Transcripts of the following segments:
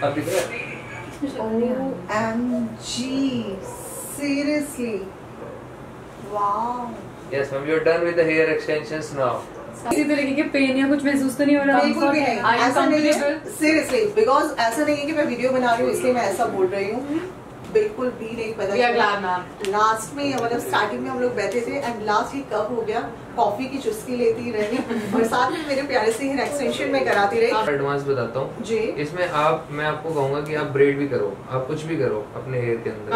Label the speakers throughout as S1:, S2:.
S1: अभी तो
S2: OMG, seriously, wow.
S1: Yes ma'am, you're done with the hair extensions now.
S3: किसी तरीके के पेन या कुछ महसूस तो नहीं हो रहा?
S2: बिल्कुल भी नहीं, ऐसा नहीं है सीरियसली, बिकॉज ऐसा नहीं है कि मैं वीडियो बना रही हूँ इसलिए मैं ऐसा बोल रही हूँ, बिल्कुल भी नहीं पता चला। लास्ट में मतलब स्टार्टिंग में हम लोग बैठे थे एंड लास्ट ये कब हो गया, कॉफी की चुस्की लेती रही और साथ में मेरे प्यारे से हेयर एक्सटेंशन में कराती रही।
S1: एडवांस बताता हूँ जी, इसमें मैं आपको कहूँगा कि आप ब्रेड भी करो, आप कुछ भी करो अपने हेयर के अंदर,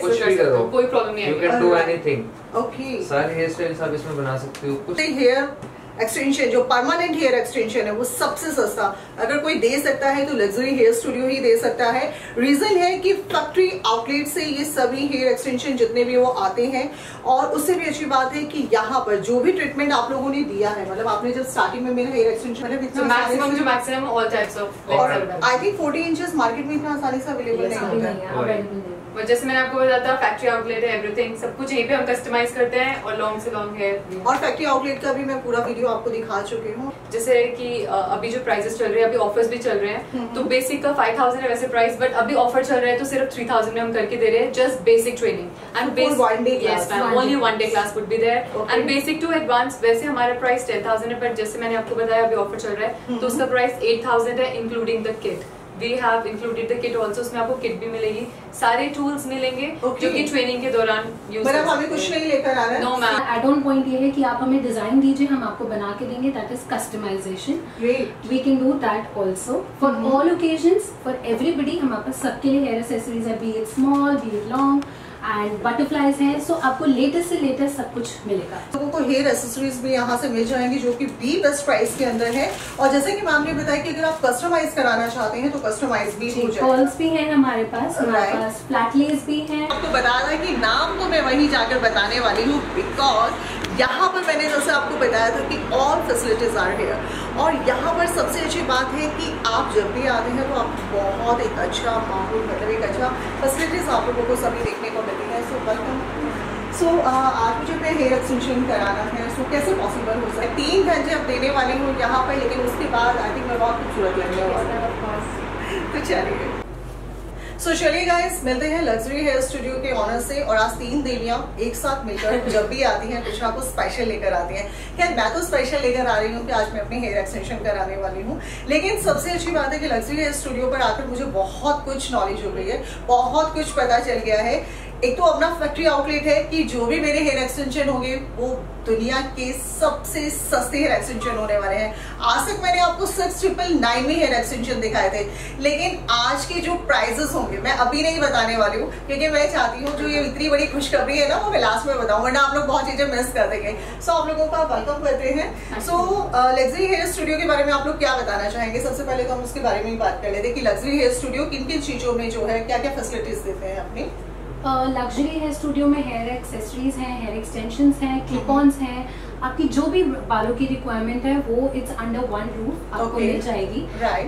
S1: कुछ भी करो, कोई प्रॉब्लम नहीं है, you can do anything.
S2: Okay,
S1: सारे हेयर स्टाइल्स आप इसमें बना सकते हो। कुछ
S2: हेयर एक्सटेंशन जो परमानेंट हेयर एक्सटेंशन है वो सबसे सस्ता अगर कोई दे सकता है तो लग्जरी हेयर स्टूडियो ही दे सकता है। रीजन है कि फैक्ट्री आउटलेट से ये सभी हेयर एक्सटेंशन जितने भी वो आते हैं, और उससे भी अच्छी बात है कि यहाँ पर जो भी ट्रीटमेंट आप लोगों ने दिया है, मतलब आपने जब स्टार्टिंग में मेरा hair extension
S3: maximum all types of,
S2: I think 40 inches market में इतना आसानी से अवेलेबल नहीं होता है।
S3: जैसे मैंने आपको बताया था फैक्ट्री आउटलेट है, एवरीथिंग सब कुछ यहीं पे हम कस्टमाइज करते हैं और लॉन्ग से लॉन्ग है।
S2: और फैक्ट्री आउटलेट का भी मैं पूरा वीडियो आपको दिखा चुकी हूँ।
S3: जैसे कि अभी जो प्राइसेस चल रहे हैं, अभी ऑफर्स भी चल रहे हैं, तो बेसिक का 5000 है वैसे प्राइस, बट अभी ऑफर चल रहा है तो सिर्फ 3000 में हम करके दे रहे हैं, just basic training and basic only 1 day class would be there and basic to advance. वैसे हमारा प्राइस 10,000 है, बट जैसे मैंने आपको बताया अभी ऑफर चल रहा है तो उसका प्राइस 8000 है including the kit. We have included the kit also, उसमें आपको किट भी मिलेगी, सारे टूल्स मिलेंगे जो कि ट्रेनिंग के दौरान यूज
S2: कर सकते हैं। हमें कुछ नहीं लेकर आना है।
S3: No ma'am,
S4: add on point ये है कि आप हमें डिजाइन दीजिए, हम आपको बना के देंगे, that is customization. We can do that also for all occasions, for everybody. हमारे पास सबके लिए हेयर एक्सेसरीज है, be it small be it long and butterflies हैं, सो आपको लेटेस्ट से लेटेस्ट सब कुछ मिलेगा।
S2: लोगों को हेयर एक्सेसरीज भी यहाँ से मिल जाएंगी जो कि भी बेस्ट प्राइस के अंदर है। और जैसे कि मैम ने बताया कि अगर आप कस्टमाइज कराना चाहते हैं तो कस्टमाइज भी हो जाए।
S4: कर्ल्स भी हैं हमारे पास फ्लैट लेस भी हैं।
S2: आपको बता रहा कि नाम तो मैं वहीं जाकर बताने वाली हूँ, बिकॉज यहाँ पर मैंने जैसे आपको बताया था कि ऑल फैसिलिटीज आर हेयर, और यहाँ पर सबसे अच्छी बात है कि आप जब भी आते हैं तो आप बहुत एक अच्छा माहौल, मतलब एक अच्छा फैसिलिटीज आप लोगों को सभी देखने को मिलती है। So welcome. सो आज मुझे अपने हेयर एक्सटेंशन कराना है, सो कैसे पॉसिबल हो सकता है? 3 घंटे अब देने वाली हूँ यहाँ पर, लेकिन उसके बाद आई थिंक मैं बहुत खूबसूरत लगने वाला हूँ। तो चलिए, सो चलिए गाइस, मिलते हैं लग्जरी हेयर स्टूडियो के ऑनर से। और आज 3 देवियां एक साथ मिलकर जब भी आती हैं कुछ ना कुछ स्पेशल लेकर आती हैं। खैर मैं तो स्पेशल लेकर आ रही हूँ कि आज मैं अपनी हेयर एक्सटेंशन कराने वाली हूँ, लेकिन सबसे अच्छी बात है कि लग्जरी हेयर स्टूडियो पर आकर मुझे बहुत कुछ नॉलेज हो गई है, बहुत कुछ पता चल गया है। एक तो अपना फैक्ट्री आउटलेट है कि जो भी मेरे हेयर एक्सटेंशन होंगे वो दुनिया के सबसे सस्ते हेयर एक्सटेंशन होने वाले हैं। आज तक मैंने आपको 6,999 में हेयर एक्सटेंशन दिखाए थे, लेकिन आज के जो प्राइजेस होंगे मैं अभी नहीं बताने वाली हूँ, क्योंकि मैं चाहती हूँ जो ये इतनी बड़ी खुशखबरी है ना वो मैं लास्ट में बताऊँ, वरना आप लोग बहुत चीजें मिस कर देंगे। सो आप लोगों का वेलकम करते हैं। सो लग्जरी हेयर स्टूडियो के बारे में आप लोग क्या बताना चाहेंगे? सबसे पहले तो हम उसके बारे में ही बात कर लेते हैं कि लग्जरी हेयर स्टूडियो किन किन चीजों में जो है क्या क्या फैसिलिटीज देते हैं अपनी।
S4: लग्जरी हेयर स्टूडियो में हेयर एक्सेसरीज हैं, हेयर एक्सटेंशंस हैं, क्लिप-ऑन्स हैं, आपकी जो भी बालों की रिक्वायरमेंट है वो इट्स अंडर वन रूफ आपको मिल जाएगी।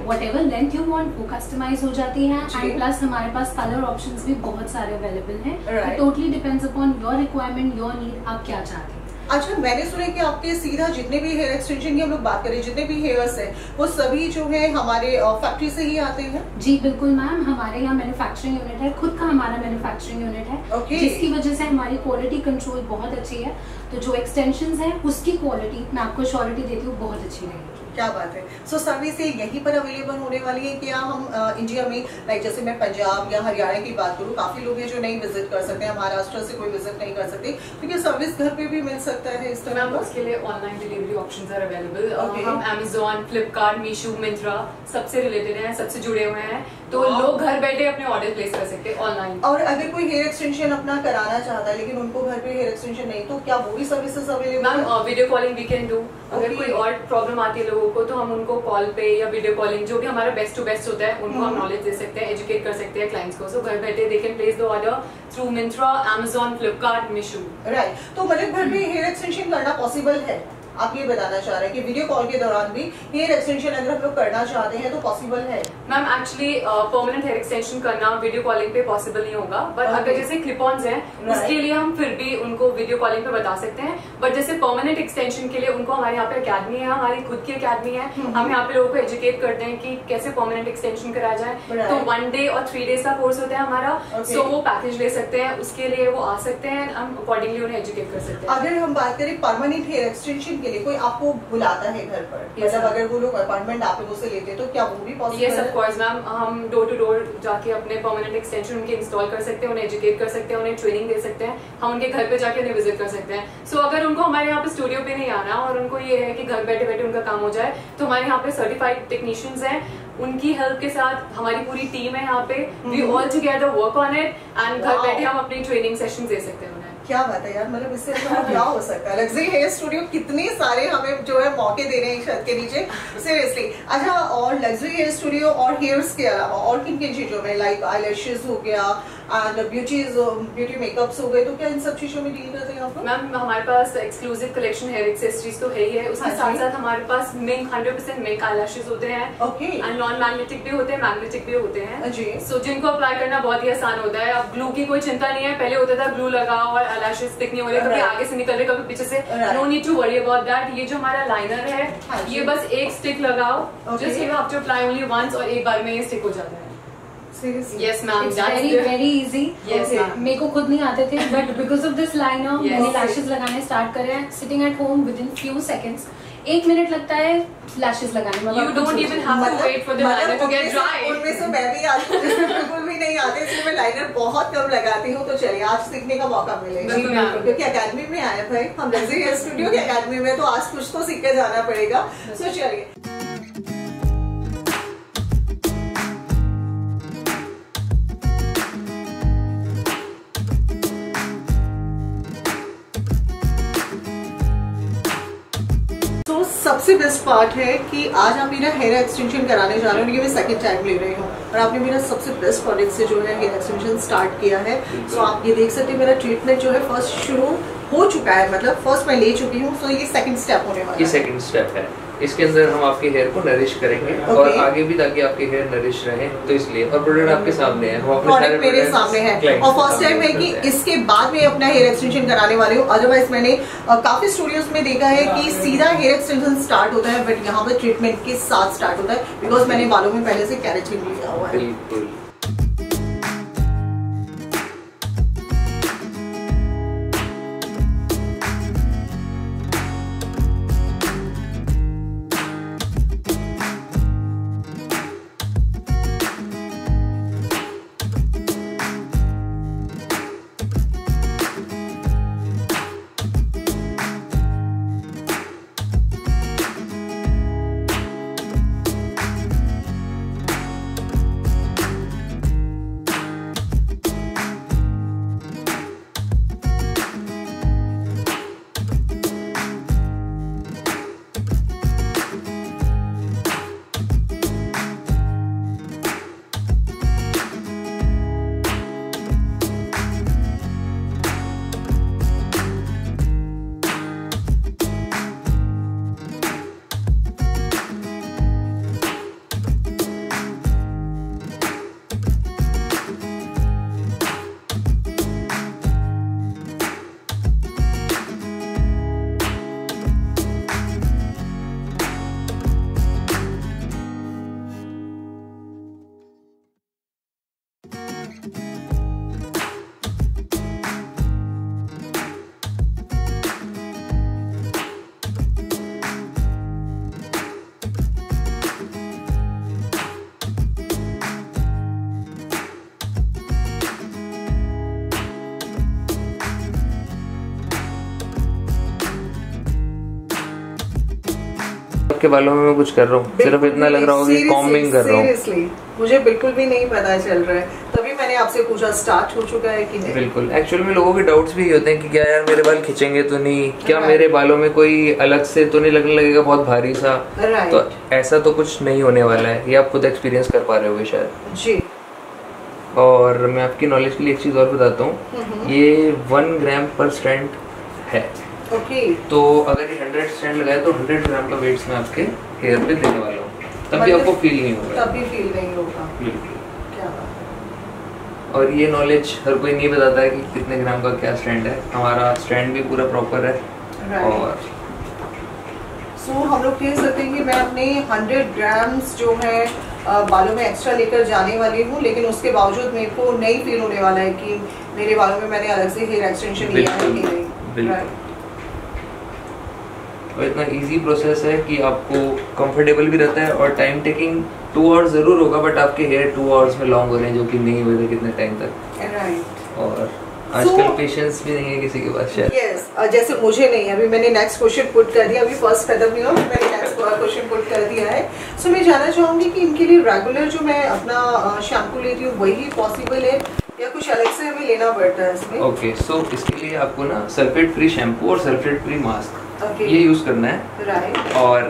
S4: What ever length you want वो कस्टमाइज हो जाती है, एंड प्लस हमारे पास कलर ऑप्शंस भी बहुत सारे अवेलेबल हैं। Totally depends upon your requirement, your need, आप क्या चाहते हैं।
S2: अच्छा, मैंने सुना कि आपके सीधा जितने भी हेयर एक्सटेंशन की हम लोग बात करें, जितने भी हेयर्स हैं वो सभी जो है हमारे फैक्ट्री से ही आते हैं?
S4: जी बिल्कुल मैम, हमारे यहाँ मैन्युफैक्चरिंग यूनिट है, खुद का हमारा मैन्युफैक्चरिंग यूनिट है, जिसकी वजह से हमारी क्वालिटी कंट्रोल बहुत अच्छी है। तो जो एक्सटेंशंस हैं उसकी क्वालिटी मैं आपको श्योरिटी देती हूँ बहुत अच्छी रहेगी।
S2: क्या बात है। सो सर्विस यहीं पर अवेलेबल होने वाली है क्या? हम इंडिया में लाइक जैसे मैं पंजाब या हरियाणा की बात करूँ, काफी लोग हैं जो नहीं विजिट कर सकते हैं, महाराष्ट्र से कोई विजिट नहीं कर सकते, क्योंकि सर्विस घर पे भी मिल सकता है इस तरह।
S3: उसके लिए online delivery options are available. हम Amazon, फ्लिपकार्ट, मीशो, मिंत्रा सबसे रिलेटेड हैं, सबसे जुड़े हुए हैं, तो लोग घर बैठे अपने ऑर्डर प्लेस कर सकते हैं ऑनलाइन।
S2: और अगर कोई हेयर एक्सटेंशन अपना कराना चाहता है लेकिन उनको घर पे हेयर एक्सटेंशन नहीं, तो क्या वो भी सर्विसेज अवेलेबल है?
S3: Ma'am video calling we can do. अगर कोई और प्रॉब्लम आती है लोगों को तो हम उनको कॉल पे या वीडियो कॉलिंग, जो भी हमारा बेस्ट टू बेस्ट होता है उनको हम नॉलेज दे सकते हैं, एजुकेट कर सकते हैं क्लाइंट्स को। सो घर बैठे they can place the order through Myntra, Amazon, Flipkart, Meesho.
S2: Right. तो मतलब घर पे हेयर एक्सटेंशन करना पॉसिबल है? आप ये बताना चाह रहे हैं कि वीडियो कॉल के दौरान भी हेयर एक्सटेंशन अगर हम लोग करना चाहते हैं तो पॉसिबल है?
S3: Ma'am actually permanent hair extension करना वीडियो कॉलिंग पे पॉसिबल नहीं होगा, बट अगर जैसे क्लिप ऑन्स हैं उसके लिए हम फिर भी उनको वीडियो कॉलिंग पे बता सकते हैं। बट जैसे परमानेंट एक्सटेंशन के लिए उनको हमारे यहाँ पे अकेडमी है, हमारी खुद की अकेडमी है, हम यहाँ पे लोगों को एजुकेट करते हैं कि कैसे परमानेंट एक्सटेंशन कराया जाए। तो 1 डे और 3 डेज का कोर्स होता है हमारा, सो वो पैकेज ले सकते हैं, उसके लिए वो आ सकते हैं, हम अकॉर्डिंगली उन्हें एजुकेट कर सकते हैं।
S2: अगर हम बात करें परमानेंट हेयर एक्सटेंशन के लिए कोई आपको बुलाता है घर पर, मतलब अगर वो लोग अपॉइंटमेंट आप लोगों से लेते हैं तो क्या वो भी पॉसिबल है?
S3: यस ऑफ कोर्स मैम, हम डोर टू डोर जाके अपने परमानेंट एक्सटेंशन उनके इंस्टॉल कर सकते हैं, उन्हें एजुकेट कर सकते हैं, उन्हें ट्रेनिंग दे सकते हैं, हम उनके घर पे जाके उन्हें विजिट कर सकते हैं। सो अगर उनको हमारे यहाँ पे स्टूडियो पे नहीं आना और उनको ये है कि घर बैठे बैठे उनका काम हो जाए, तो हमारे यहाँ पे सर्टिफाइड टेक्नीशियंस हैं, उनकी हेल्प के साथ हमारी पूरी टीम है यहाँ पे, we all together work on it and घर बैठे हम अपनी ट्रेनिंग सेशन दे सकते हैं उन्हें।
S2: क्या बात है यार, मतलब इससे क्या हो सकता है? लग्जरी हेयर स्टूडियो कितने सारे हमें जो है मौके दे रहे हैं छत के नीचे, सीरियसली। अच्छा, और लग्जरी हेयर स्टूडियो और हेयर्स के अलावा और किन किन चीजों में, लाइक आईलैशेस हो गया एंड ब्यूटी मेकअप्स हो गए, तो क्या इन सब चीजों में डील करते हैं आप?
S3: मैम हमारे पास एक्सक्लूसिव कलेक्शन हेयर एक्सेसरीज तो है ही है, उसके साथ साथ हमारे पास मिंक 100% मिंक आईलैशेस होते हैं, एंड नॉन मैग्नेटिक भी होते हैं, मैग्नेटिक भी होते हैं जी। सो जिनको अप्लाई करना बहुत ही आसान होता है। अब ग्लू की कोई चिंता नहीं है, पहले होता था ग्लू लगाओ और आईलैशेस स्टिक नहीं हो रहे, कभी आगे से निकल रहे कभी पीछे से, no need to worry about that. ये जो हमारा लाइनर है, ये बस एक स्टिक लगाओ, just you have to apply only once, और एक बार में ये स्टिक हो जाता है।
S4: Yes ma'am, it's very easy.
S3: Yes ma'am.
S4: मेरे को खुद नहीं आते थे, but because of this liner मैंने lashes लगाने स्टार्ट करे हैं, sitting at home within few seconds. 1 minute लगता है लैशेस लगाने में।
S3: You don't even have to wait for the liner to get dry.
S2: उनमें से मैं भी आज बिल्कुल भी नहीं आते, इसलिए मैं लाइनर बहुत कम लगाती हूँ। तो चलिए आज सीखने का मौका मिलेगा, क्योंकि अकेडमी में आए भाई हम लग्जरी हेयर स्टूडियो की अकेडमी में, तो आज कुछ तो सीख के जाना पड़ेगा। सो चलिए सबसे बेस्ट पार्ट है कि आज आप मेरा हेयर एक्सटेंशन कराने जा रहे हो, मैं सेकंड टाइम ले रही हूँ और आपने मेरा सबसे बेस्ट प्रोडक्ट से जो है हेयर एक्सटेंशन स्टार्ट किया है। तो आप ये देख सकते हैं मेरा ट्रीटमेंट जो है फर्स्ट शुरू हो चुका है, मतलब फर्स्ट मैं ले चुकी हूँ, तो ये सेकंड स्टेप होने वाला है।
S1: ये सेकंड स्टेप है, इसके अंदर हम आपके हेयर को नरिश करेंगे और आगे भी ताकि आपके हेयर नरिश रहे, तो इसलिए। और प्रोडक्ट आपके सामने है,
S2: प्रोडक्ट मेरे सामने है, और फर्स्ट टाइम है कि इसके बाद मैं अपना हेयर एक्सटेंशन कराने वाली हूँ। अदरवाइज मैंने काफी स्टूडियोज में देखा है कि सीधा हेयर एक्सटेंशन स्टार्ट होता है, बट यहाँ पे ट्रीटमेंट के साथ स्टार्ट होता है, बिकॉज मैंने बालों में पहले से केराटिन लिया हुआ है।
S1: बिल्कुल। आपके बालों में मैं कुछ कर रहा हूँ, सिर्फ इतना लग रहा होगा कि कॉम्बिंग कर रहा हूँ।
S2: मुझे बिल्कुल भी नहीं पता चल रहा है, तभी मैंने आपसे पूछा स्टार्ट हो चुका है कि नहीं।
S1: बिल्कुल, एक्चुअल में लोगों के डाउट्स भी होते हैं कि क्या यार मेरे बाल खिंचेंगे तो नहीं, क्या मेरे बालों में कोई अलग से तो नहीं लगने लगेगा बहुत भारी सा। तो ऐसा तो कुछ नहीं होने वाला है, ये आप खुद एक्सपीरियंस कर पा रहे होगे शायद
S2: जी।
S1: और मैं आपकी नॉलेज के लिए एक चीज और बताता हूँ, ये 1 ग्राम पर स्ट्रैंड है।
S2: ओके।
S1: तो अगर ये 100 स्ट्रैंड लगाए तो 100 ग्राम का वेट्स मैं आपके हेयर पे देने वाला हूँ, तभी आपको फील नहीं होगा।
S2: तभी फील नहीं होगा।
S1: बिल्कुल।
S2: क्या बात है।
S1: और ये नॉलेज हर कोई नहीं बताता है कि कितने ग्राम का क्या स्ट्रैंड है। हमारा स्ट्रैंड भी पूरा प्रॉपर है। और
S2: सो हम लोग कह सकते हैं कि मैं अपने 100 ग्राम्स जो है बालों में एक्स्ट्रा लेकर जाने वाली हूँ, लेकिन उसके बावजूद मेरे को नहीं फील होने वाला है कि मेरे बालों में मैंने अलग से हेयर एक्सटेंशन लिया है कि नहीं।
S1: और इतना इजी प्रोसेस है कि आपको कंफर्टेबल भी रहता है, और टाइम टेकिंग 2 आवर्स जरूर होगा, बट आपके हेयर 2 आवर्स में लॉन्ग हो रहे हैं, जो कि नहीं हुए थे कितने टाइम तक।
S2: राइट।
S1: और आजकल पेशेंस भी नहीं है किसी के पास शायद।
S2: यस, जैसे मुझे नहीं है। अभी मैंने नेक्स्ट क्वेश्चन पुट कर दिया, अभी फर्स्ट खत्म नहीं हुआ, मैंने नेक्स्ट क्वेश्चन पुट कर दिया है। सो मैं जानना चाहूंगी कि इनके लिए रेगुलर जो मैं अपना शैम्पू लेती हूँ वही पॉसिबल है या कुछ अलग से हमें लेना पड़ता है इसमें?
S1: ओके, सो इसके लिए आपको ना सल्फेट फ्री शैम्पू और सल्फेट फ्री मास्क ये यूज करना है।
S2: राइट।
S1: और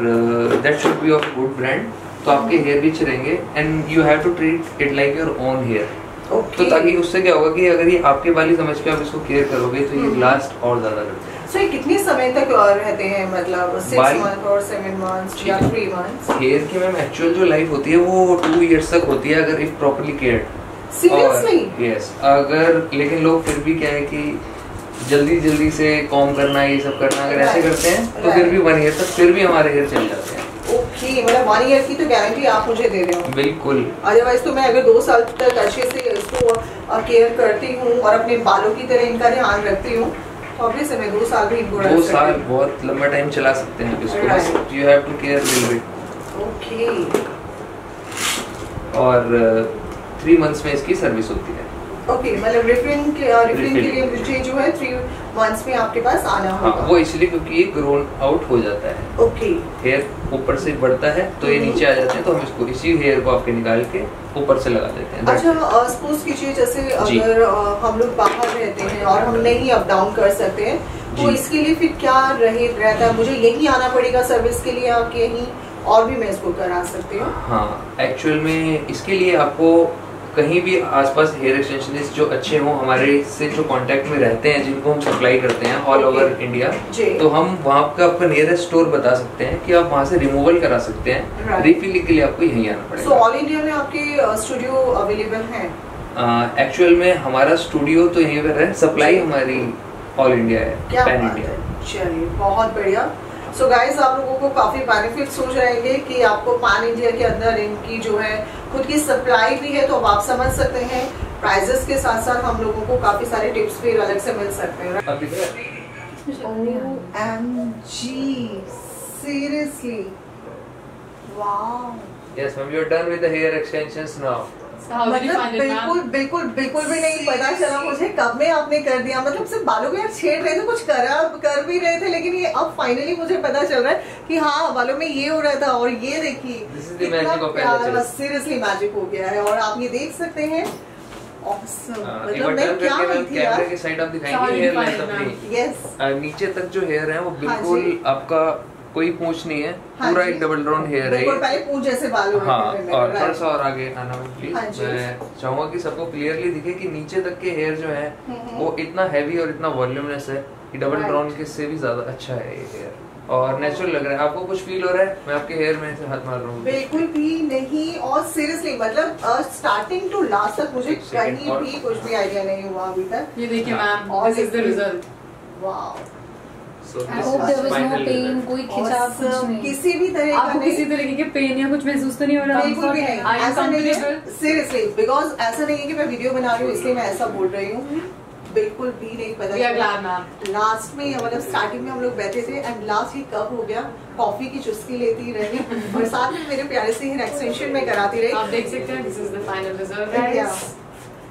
S1: that should be of good brand, तो आपके हेयर भी अच्छे रहेंगे, and you have to treat it like your own hair. तो ताकि उससे क्या होगा कि अगर ये आपके बाल ही समझ के आप इसको केयर करोगे तो ये लास्ट और ज्यादा करते हैं।
S2: सो ये कितने समय तक रहते हैं, मतलब 6 मंथ और 7 मंथ्स या 3 मंथ्स?
S1: हेयर की मैम एक्चुअल जो लाइफ होती है वो 2 इयर्स तक होती है, अगर if properly cared.
S2: Seriously?
S1: Yes. अगर लेकिन लोग फिर भी क्या है कि जल्दी से कॉम करना, ये सब करना, अगर ऐसे करते हैं तो फिर भी 1 ईयर तक फिर भी हमारे हेयर चल जाते हैं।
S2: ओके, मतलब 1 ईयर की तो गारंटी आप मुझे दे रहे हो?
S1: बिल्कुल।
S2: अदरवाइज तो मैं अगर 2 साल तक अच्छे से इसको केयर करती हूँ और अपने बालों की तरह इनका ध्यान रखती हूँ, तो ऑब्वियसली मैं 2 साल भी इनको
S1: 2 साल बहुत लंबा टाइम चला सकते हैं इसको, बस you have to care little bit.
S2: Okay.
S1: और 3 मंथ्स में इसकी सर्विस होती है।
S2: ओके, मतलब रिफिलिंग के लिए मुझे जो है 3 मंथ्स में आपके पास आना होगा।
S1: हाँ, वो इसलिए क्योंकि ये ग्रोन आउट हो जाता है।
S2: ओके।
S1: हेयर ऊपर से बढ़ता है तो ये नीचे आ जाते हैं, तो हम इसको इसी हेयर को आपके निकाल के ऊपर से लगा देते हैं।
S2: अच्छा, सपोज कीजिए जैसे अगर हम लोग बाहर रहते हैं और हम नहीं अप डाउन कर सकते हैं, तो इसके लिए फिर क्या रहता है? मुझे यहीं आना पड़ेगा सर्विस के लिए आपके यहीं, और भी मैं इसको करा सकती हूँ?
S1: हाँ, एक्चुअल में इसके लिए आपको कहीं भी आसपास हेयर एक्सटेंशनिस्ट जो अच्छे हों, हमारे से जो कांटेक्ट में रहते हैं, जिनको हम सप्लाई करते हैं ऑल ओवर इंडिया, तो हम वहाँ का आपका नियरेस्ट स्टोर बता सकते हैं कि आप वहाँ से रिमूवल करा सकते हैं। रिफिलिंग के लिए आपको यहीं आना पड़ेगा।
S2: सो ऑल इंडिया में आपके स्टूडियो अवेलेबल हैं?
S1: एक्चुअल में हमारा स्टूडियो तो यहीं पर है, सप्लाई हमारी ऑल इंडिया है, पैन इंडिया।
S2: चलिए, बहुत बढ़िया। सो गाइस, आप लोगों को काफी बेनिफिट्स हो जाएंगे कि आपको पैन इंडिया के अंदर इनकी जो है खुद की सप्लाई भी है, तो अब आप समझ सकते हैं प्राइजेस के साथ साथ हम लोगों को काफी सारे टिप्स भी अलग से मिल सकते हैं। OMG, seriously, wow.
S1: Yes ma'am, you are done with the hair extensions now.
S2: मतलब बिल्कुल भी नहीं पता चला मुझे कब में आपने कर दिया। मतलब सिर्फ बालों को यार छेड़ रहे थे, कुछ कर भी रहे थे, लेकिन ये अब फाइनली मुझे पता चल रहा है कि हाँ, बालों में ये हो रहा था। और ये देखिए, सीरियसली मैजिक हो गया है। और आप ये देख सकते हैं, मतलब मैं क्या
S1: कैमरे की साइड आप दिखाएंगे हेयर लेंथ अपनी।
S2: यस,
S1: नीचे तक जो हेयर है वो बिल्कुल आपका कोई पूंछ नहीं है, पूरा एक डबल राउंड हेयर है।
S2: पहले पूंछ जैसे बाल हो रहे
S1: हाँ, और थोड़ा सा और आगे आना प्लीज। मैं चाहूंगा कि सबको क्लियरली दिखे कि नीचे तक के हेयर जो है वो इतना हैवी और इतना वॉल्यूमलेस है कि डबल राउंड के से भी ज्यादा अच्छा है ये हेयर, और नेचुरल लग रहा है। आपको कुछ फील हो रहा है? मैं आपके हेयर में से हाथ मार रहा हूँ।
S2: बिल्कुल भी नहीं। और सीरियसली मतलब स्टार्टिंग टू लास्ट तक मुझे कहीं भी कुछ भी आइडिया नहीं हुआ अभी तक।
S3: ये देखिए ma'am, this is the result.
S2: Wow.
S4: I hope there was no pain, कोई खिंचाव कुछ नहीं,
S2: किसी भी तरह का
S3: आपको किसी तरह के पेन या कुछ महसूस तो नहीं हो रहा?
S2: बिल्कुल भी नहीं, ऐसा नहीं है। सीरियसली, बिकॉज ऐसा नहीं है कि मैं वीडियो बना रही हूँ इसलिए मैं ऐसा बोल रही हूँ। बिल्कुल भी नहीं पता चला। लास्ट में मतलब स्टार्टिंग में हम लोग बैठे थे एंड लास्ट ही कब हो गया, कॉफी की चुस्की लेती रही और साथ में मेरे प्यारे से हेयर एक्सटेंशन में कराती रही।
S3: आप देख सकते हैं, this is the final result.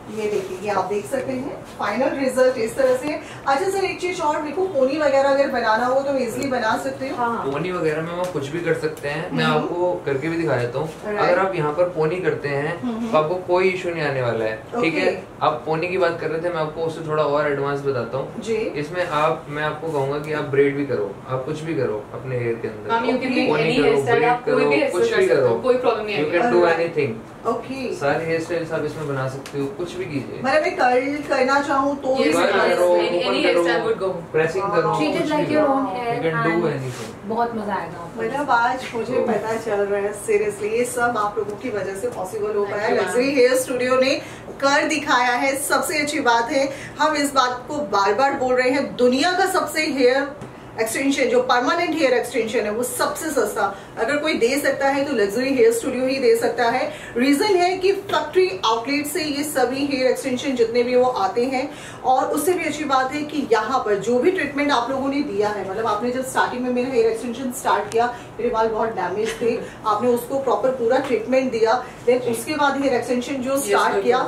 S2: ये देखिए, ये आप देख सकते हैं फाइनल रिजल्ट इस तरह से। अच्छा सर, एक चीज और, मेरे को पोनी वगैरह अगर बनाना हो तो इजीली बना सकते हो?
S1: हाँ। पोनी वगैरह में आप कुछ भी कर सकते हैं, मैं आपको करके भी दिखा देता हूँ। अगर आप यहाँ पर पोनी करते हैं तो आपको कोई इशू नहीं आने वाला है, ठीक है? आप पोनी की बात कर रहे थे, मैं आपको उससे थोड़ा और एडवांस बताता हूँ। इसमें मैं आपको कहूंगा कि आप ब्रेड भी करो, आप कुछ भी करो अपने हेयर के अंदर, पोनी करो, ब्रेड करो, कुछ भी करो,
S3: कोई प्रॉब्लम नहीं है।
S1: You can do anything.
S2: Okay,
S1: सारे हेयर स्टाइल्स आप इसमें बना सकते हो, कुछ भी कीजिए।
S2: मतलब मैं कर्ल करना चाहूँ तो
S1: प्रेसिंग करो,
S4: treat it like your own hair, बहुत मजा आएगा।
S2: मतलब आज मुझे पता चल रहा है सीरियसली ये सब आप लोगों की वजह से पॉसिबल हो पाया। लग्जरी हेयर स्टूडियो ने कर दिखाया है। सबसे अच्छी बात है, हम इस बात को बार बार बोल रहे हैं, दुनिया का सबसे हेयर एक्सटेंशन जो परमानेंट हेयर एक्सटेंशन है वो सबसे सस्ता अगर कोई दे सकता है तो लग्जरी हेयर स्टूडियो ही दे सकता है। रीजन है कि फैक्ट्री आउटलेट से ये सभी हेयर एक्सटेंशन जितने भी वो आते हैं, और उससे भी अच्छी बात है कि यहाँ पर जो भी ट्रीटमेंट आप लोगों ने दिया है, मतलब आपने जब स्टार्टिंग में मेरा हेयर एक्सटेंशन स्टार्ट किया, मेरे बाल बहुत डैमेज थे, आपने उसको प्रॉपर पूरा ट्रीटमेंट दिया, देन उसके बाद हेयर एक्सटेंशन जो स्टार्ट किया,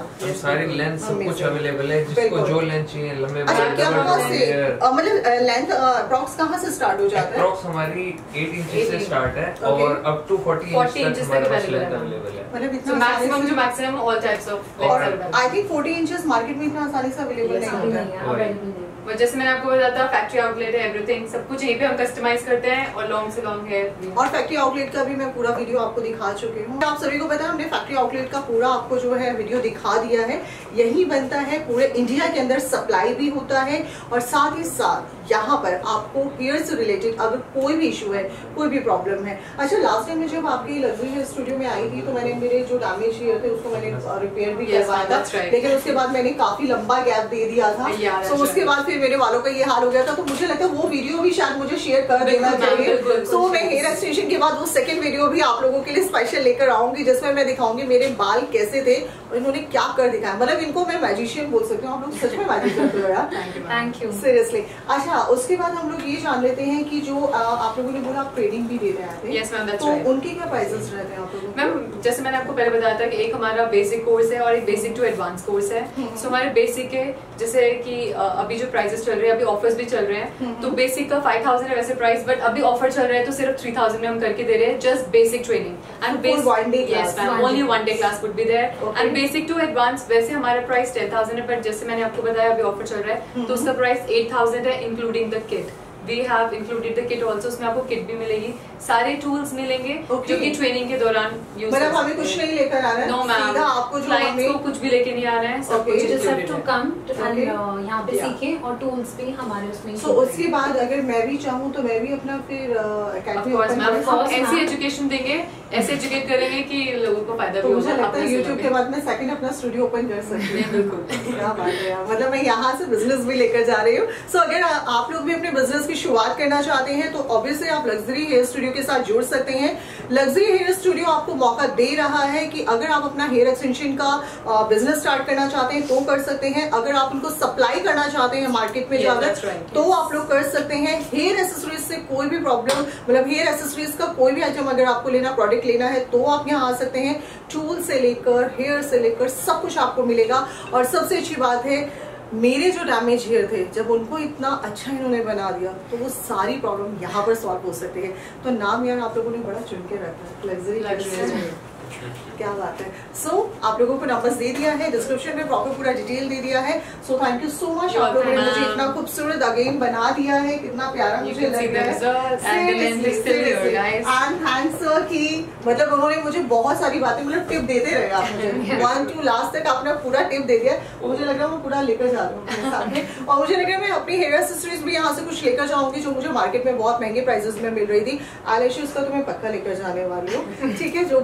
S1: सारी लेंथ सब कुछ अवेलेबल है, जिसको जो लेंथ चाहिए लंबे
S2: मतलब लेंथ अप्रॉक्स कहाँ से स्टार्ट हो जाता है?
S1: अप्रॉक्स हमारी 8 इंच से स्टार्ट है और अप टू 40 इंच तक हमारे पास लेंथ अवेलेबल है।
S2: मतलब इतना
S3: मैक्सिमम जो maximum all types of length.
S2: I think 40 inches market में इतना आसानी से अवेलेबल नहीं है।
S3: जैसे मैंने आपको बताया था फैक्ट्री आउटलेट है, एवरीथिंग सब कुछ यहीं पे हम कस्टमाइज करते हैं और लॉन्ग से लॉन्ग हेयर।
S2: और फैक्ट्री आउटलेट का भी मैं पूरा वीडियो आपको दिखा चुकी हूँ। आप सभी को पता है हमने फैक्ट्री आउटलेट का पूरा आपको जो है वीडियो दिखा दिया है। यही बनता है, पूरे इंडिया के अंदर सप्लाई भी होता है, और साथ ही साथ यहाँ पर आपको हेयर से रिलेटेड अगर कोई भी इशू है, कोई भी प्रॉब्लम है। अच्छा, लास्ट टाइम में जब आपकी लग्जरी हेयर स्टूडियो में आई थी तो मैंने मेरे जो डैमेज हेयर थे उसको मैंने रिपेयर भी करवाया था, लेकिन उसके बाद मैंने काफी लंबा गैप दे दिया था। तो उसके बाद फिर मेरे वालों का ये हाल हो गया था, तो मुझे लगता है वो वीडियो भी शायद मुझे शेयर कर देना चाहिए। सो मैं हेयर एक्सटेंशन के बाद वो सेकंड वीडियो भी आप लोगों के लिए स्पेशल लेकर आऊंगी, जिसमें मैं दिखाऊंगी मेरे बाल कैसे थे और इन्होंने क्या कर दिखाया। मतलब इनको मैं मैजिशियन बोल सकती हूँ, आप लोग सच में मैजिक करते हो यार।
S4: Thank you,
S2: seriously. अच्छा, उसके बाद हम लोग ये जान लेते हैं कि जो आप लोगों ने बोला आप ट्रेनिंग भी दे रहे हैं, तो उनके क्या प्राइसेस रहते हैं आप लोगों?
S3: मैम जैसे मैंने आपको पहले बताया था कि एक हमारा बेसिक कोर्स है और एक बेसिक टू एडवांस कोर्स है। सो हमारे बेसिक है जैसे कि अभी जो प्राइसेस चल रहे हैं, अभी ऑफर्स भी चल रहे हैं, तो बेसिक का 5000 है वैसे प्राइस, बट अभी ऑफर चल रहा है तो सिर्फ 3000 में हम करके दे रहे हैं, just basic training and only 1 day class would be there. And basic to advance वैसे हमारा प्राइस 10,000 है, बट जैसे मैंने आपको बताया अभी ऑफर चल रहा है तो उसका प्राइस 8000 है including the kit. We have included the kit also, उसमें आपको किट भी मिलेगी, सारे टूल्स मिलेंगे जो कि ट्रेनिंग के दौरान यूज।
S2: मतलब हमें कुछ नहीं लेकर आना है?
S3: नो मैम,
S2: आपको
S3: क्लाइंट्स को कुछ भी लेके नहीं आ रहा है, सब कुछ
S4: just have to come and यहाँ पे सीखें, और टूल्स भी हमारे उसमें।
S2: सो उसके बाद अगर मैं भी चाहूँ तो मैं भी अपना फिर
S3: एकेडमी ओपन ऐसी एजुकेशन देंगे, ऐसे एजुकेट करेंगे कि लोगों को फायदा भी
S2: मुझे लगता है यूट्यूब के बाद मैं सेकंड अपना स्टूडियो ओपन कर सकती हूँ। बिल्कुल, क्या बात है यार, मतलब मैं यहाँ से बिजनेस भी लेकर जा रही हूँ। सो अगर आप लोग भी अपने बिजनेस की शुरुआत करना चाहते हैं तो ऑब्वियसली आप लग्जरी हेयर स्टूडियो के साथ जुड़ सकते हैं। लग्जरी हेयर स्टूडियो आपको मौका दे रहा है कि अगर आप अपना हेयर एक्सटेंशन का बिजनेस स्टार्ट करना चाहते हैं तो कर सकते हैं, अगर आप उनको सप्लाई करना चाहते हैं मार्केट में जाकर तो आप लोग कर सकते हैं। हेयर एक्सेसरीज से कोई भी प्रॉब्लम, मतलब हेयर एक्सेसरीज का कोई भी आइटम अगर आपको लेना, प्रोडक्ट लेना है तो आप यहाँ आ सकते हैं। टूल से लेकर हेयर से लेकर सब कुछ आपको मिलेगा। और सबसे अच्छी बात है, मेरे जो डैमेज हेयर थे जब उनको इतना अच्छा इन्होंने बना दिया तो वो सारी प्रॉब्लम यहाँ पर सॉल्व हो सकती है। तो नाम यार आप लोगों ने बड़ा चुन के रखा है, लग्जरी। क्या बात है। सो आप लोगों को नंबर्स दे दिया है, डिस्क्रिप्शन में प्रॉपर पूरा डिटेल दे दिया है। So thank you so much, आप लोगों ने मुझे इतना खूबसूरत अगेन बना दिया है, कितना प्यारा मुझे लग रहा है। एंड थैंक्स कि मतलब उन्होंने मुझे बहुत सारी बातें, मतलब टिप देते रहे आप मुझे 1 to लास्ट तक आपने पूरा टिप दे दिया। मुझे लग रहा है मैं पूरा लेकर जा रहा हूँ अपने सामने, और मुझे लग रहा है मैं अपनी हेयर एक्सेसरीज भी यहाँ से कुछ लेकर जाऊंगी जो मुझे मार्केट में बहुत महंगे प्राइसेस में मिल रही थी। आईलैशेस का तो मैं पक्का लेकर जाने वाली हूँ, ठीक है। जो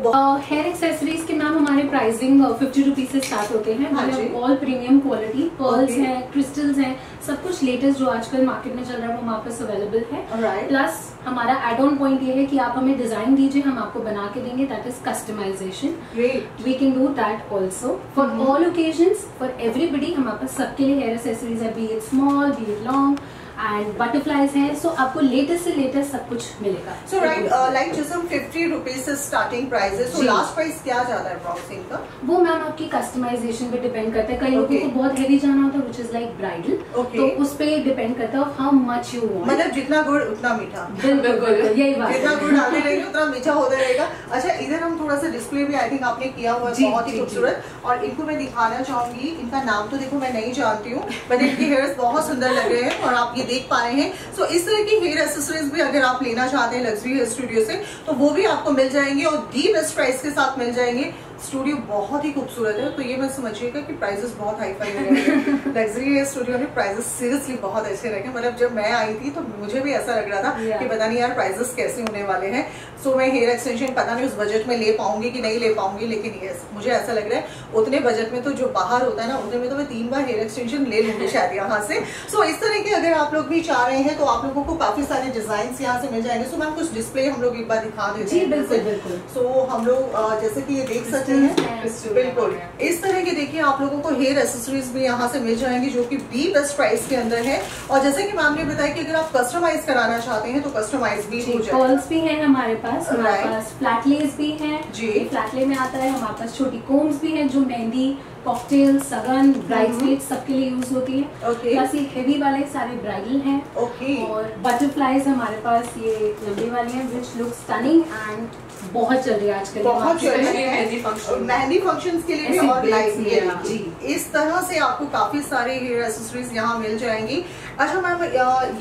S4: हेयर एक्सेसरीज के मैम हमारे प्राइसिंग 50 रुपीज से स्टार्ट होते हैं। मतलब ऑल प्रीमियम क्वालिटी, पर्ल्स हैं, क्रिस्टल्स हैं, सब कुछ लेटेस्ट जो आजकल मार्केट में चल रहा है वो हमारे पास अवेलेबल है। प्लस हमारा एड ऑन पॉइंट ये है कि आप हमें डिजाइन दीजिए, हम आपको बना के देंगे, that is customization. We can do that also for all occasions, for everybody. हमारे पास सबके लिए हेयर एक्सेसरीज है, be it small, be it long and butterflies है। सो आपको लेटेस्ट से लेटेस्ट सब कुछ मिलेगा।
S2: सो राइट, लाइक जैसे 50 रुपीज से स्टार्टिंग प्राइस है, सो लास्ट प्राइस क्या जाता है अप्रॉक्सिमेट का?
S4: वो मैम आपकी कस्टमाइजेशन पे डिपेंड करता है। कई लोगों को बहुत हेवी जाना होता है, व्हिच इज लाइक ब्राइडल, तो उस पे डिपेंड करता है हाउ मच यू वांट।
S2: मतलब जितना गुड़ उतना मीठा।
S4: बिल्कुल, यही बात,
S2: जितना गुड़ डालते रहेंगे उतना मीठा होता रहेगा। अच्छा, इधर हम थोड़ा सा डिस्प्ले भी आई थिंक आपने किया हुआ है, बहुत ही खूबसूरत, और इनको मैं दिखाना चाहूंगी। इनका नाम तो देखो मैं नहीं जानती हूँ, बट इनकी हेयर्स बहुत सुंदर लग रहे हैं और आप ये देख पा रहे हैं। सो इस तरह की हेयर एक्सेसरीज भी अगर आप लेना चाहते हैं लग्जरी हेयर स्टूडियो से तो वो भी आपको मिल जाएंगे और दी बेस्ट प्राइस के साथ मिल जाएंगे। स्टूडियो बहुत ही खूबसूरत है, तो ये मैं समझिएगा कि प्राइसेस बहुत हाई फाई रहे। लग्जरी हेयर स्टूडियो में प्राइसेस सीरियसली बहुत अच्छे रखे। मतलब जब मैं आई थी तो मुझे भी ऐसा लग रहा था कि पता नहीं यार प्राइसेस कैसे होने वाले हैं। सो मैं हेयर एक्सटेंशन पता नहीं उस बजट में ले पाऊंगी कि नहीं ले पाऊंगी, लेकिन यस मुझे ऐसा लग रहा है उतने बजट में तो जो बाहर होता है ना, उतने में तो मैं 3 बार हेयर एक्सटेंशन ले लूंगी शायद यहाँ से। सो इस तरह के अगर आप लोग भी चाह रहे हैं तो आप लोगों को काफी सारे डिजाइन यहाँ से मिल जाएंगे। सो मैम कुछ डिस्प्ले हम लोग एक बार दिखा देते हैं।
S4: बिल्कुल।
S2: सो हम लोग जैसे कि ये देख सकते हैं, बिल्कुल इस तरह के देखिए आप लोगों को हेयर एक्सेसरीज भी यहाँ से मिल जाएंगी जो कि भी बेस्ट प्राइस के अंदर है। और जैसे कि मैम ने बताया कि अगर आप कस्टमाइज कराना चाहते हैं तो कस्टमाइज भी हो जाए।
S4: कर्ल्स भी हैं हमारे पास फ्लैट लेस भी हैं जी, फ्लैट ले में आता है। हमारे पास छोटी कोम्स भी हैं जो मेहंदी, कॉकटेल, सगन, ब्राइडमेड सबके लिए यूज होती है। प्लस ये हेवी वाले सारे ब्राइडल हैं। और बटरफ्लाईज हमारे पास ये लंबी वाली हैं विच लुक स्टनिंग एंड बहुत चल रही है आजकल,
S2: बहुत चल रही है मेहंदी फंक्शंस के लिए भी और लाइट जी। इस तरह से आपको काफी सारे हेयर एक्सेसरीज यहाँ मिल जाएंगी। अच्छा मैम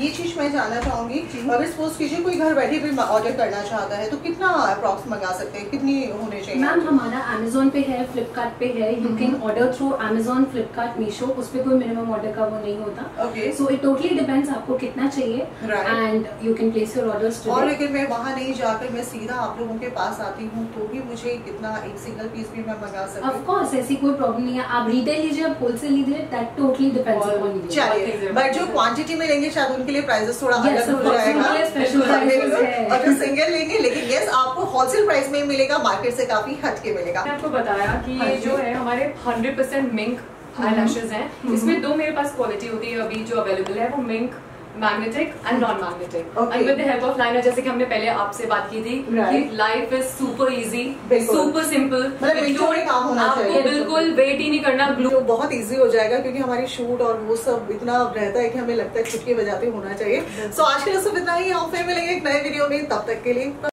S2: ये चीज मैं जानना चाहूंगी, अगर सपोज कीजिए कोई घर बैठे भी ऑर्डर करना चाहता है तो कितना अप्रॉक्स मंगा सकते हैं, कितनी होने चाहिए?
S4: मैम हमारा अमेजोन पे है, फ्लिपकार्ट पे है। You can order through Amazon, Flipkart, Meesho. उस पे कोई मिनिमम ऑर्डर का वो नहीं होता। सो इट टोटली डिपेंड्स आपको कितना चाहिए and you can place your orders.
S2: और अगर मैं वहाँ नहीं जाकर मैं सीधा आप लोगों के पास आती हूँ तो भी मुझे कितना एक सिंगल पीस भी मैं मंगा सकती हूँ?
S4: ऑफ कोर्स ऐसी कोई प्रॉब्लम नहीं है। आप रिटेल लीजिए, आप होलसेल लीजिए, that totally depends upon you.
S2: चलिए, बट जो क्वांटिटी में लेंगे शायद उनके लिए प्राइसेस थोड़ा अलग हो जाएगा और जो सिंगल लेंगे, लेकिन यस आपको होलसेल प्राइस में मिलेगा, मार्केट से काफी हट के मिलेगा।
S3: मैंने आपको बताया कि ये जो है हमारे 100% मिंक आईलैशेस हैं। इसमें 2 मेरे पास क्वालिटी होती है अभी जो अवेलेबल है, वो mink magnetic and non magnetic. And with the help of liner, जैसे कि हमने पहले आपसे बात की थी कि life is super easy, super simple. आपको बिल्कुल वेट ही नहीं करना,
S2: ग्लू बहुत इजी हो जाएगा क्योंकि हमारी शूट और वो सब इतना रहता है कि हमें लगता है चुटकी बजाते होना चाहिए। सो आज के लिए सिर्फ इतना ही, हम फिर मिलेंगे एक नए वीडियो में, तब तक के लिए